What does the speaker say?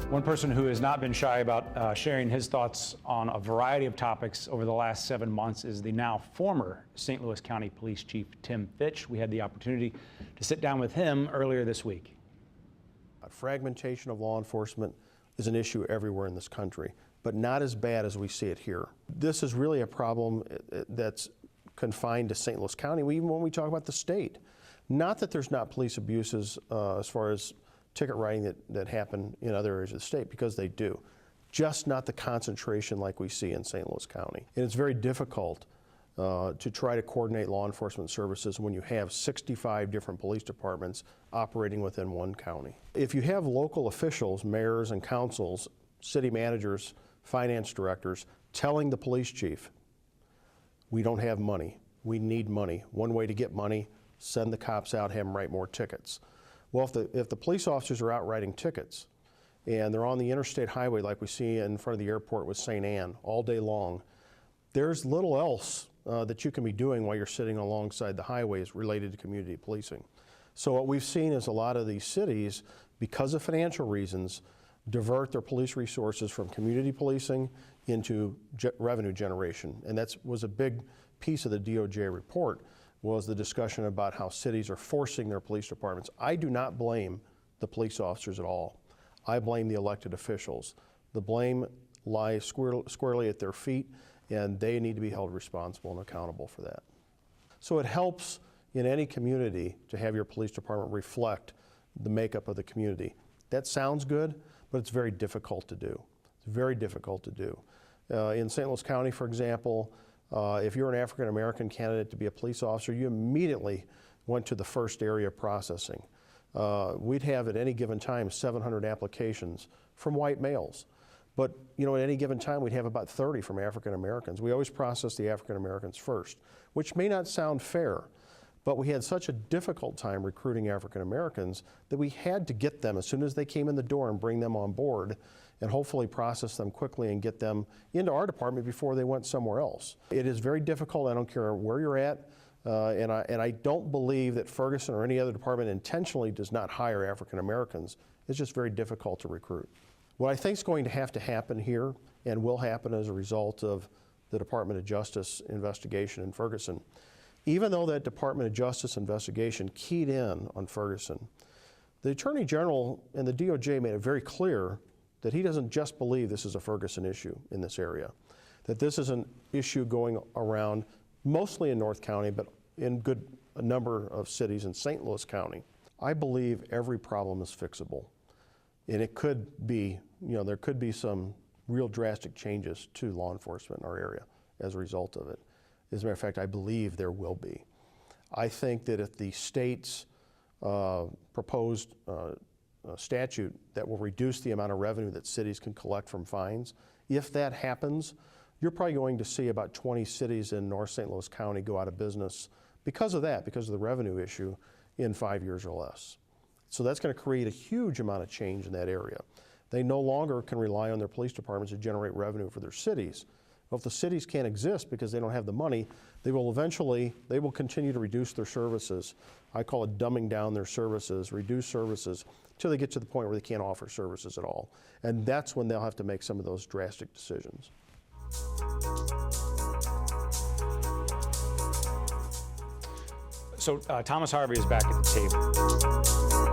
One person who has not been shy about sharing his thoughts on a variety of topics over the last 7 months is the now former St. Louis County Police Chief Tim Fitch. We had the opportunity to sit down with him earlier this week. Fragmentation of law enforcement is an issue everywhere in this country, but not as bad as we see it here. This is really a problem that's confined to St. Louis County, even when we talk about the state. Not that there's not police abuses as far as ticket writing that happen in other areas of the state, because they do. Just not the concentration like we see in St. Louis County. And it's very difficult to try to coordinate law enforcement services when you have 65 different police departments operating within one county. If you have local officials, mayors and councils, city managers, finance directors, telling the police chief, we don't have money, we need money. One way to get money, send the cops out, have them write more tickets. Well, if the police officers are out writing tickets and they're on the interstate highway like we see in front of the airport with St. Anne all day long, there's little else that you can be doing while you're sitting alongside the highways related to community policing. So what we've seen is a lot of these cities, because of financial reasons, divert their police resources from community policing into revenue generation. And that was a big piece of the DOJ report, was the discussion about how cities are forcing their police departments. I do not blame the police officers at all. I blame the elected officials. The blame lies squarely at their feet, and they need to be held responsible and accountable for that. So it helps in any community to have your police department reflect the makeup of the community. That sounds good, but it's very difficult to do. It's very difficult to do. In St. Louis County, for example, if you're an African American candidate to be a police officer, you immediately went to the first area of processing. We'd have at any given time 700 applications from white males. But at any given time we'd have about 30 from African Americans. We always process the African Americans first, which may not sound fair, but we had such a difficult time recruiting African Americans that we had to get them as soon as they came in the door and bring them on board and hopefully process them quickly and get them into our department before they went somewhere else. It is very difficult. I don't care where you're at, and I don't believe that Ferguson or any other department intentionally does not hire African Americans. It's just very difficult to recruit. What I think is going to happen here, and will happen as a result of the Department of Justice investigation in Ferguson, even though that Department of Justice investigation keyed in on Ferguson, the Attorney General and the DOJ made it very clear that he doesn't just believe this is a Ferguson issue in this area, that this is an issue going around mostly in North County, but in a number of cities in St. Louis County. I believe every problem is fixable. And it could be, there could be some real drastic changes to law enforcement in our area as a result of it. As a matter of fact, I believe there will be. I think that if the state's proposed statute that will reduce the amount of revenue that cities can collect from fines, if that happens, you're probably going to see about 20 cities in North St. Louis County go out of business because of that, because of the revenue issue in 5 years or less. So that's going to create a huge amount of change in that area. They no longer can rely on their police departments to generate revenue for their cities. Well, if the cities can't exist because they don't have the money, they will continue to reduce their services. I call it dumbing down their services, reduce services, until they get to the point where they can't offer services at all. And that's when they'll have to make some of those drastic decisions. So Thomas Harvey is back at the table.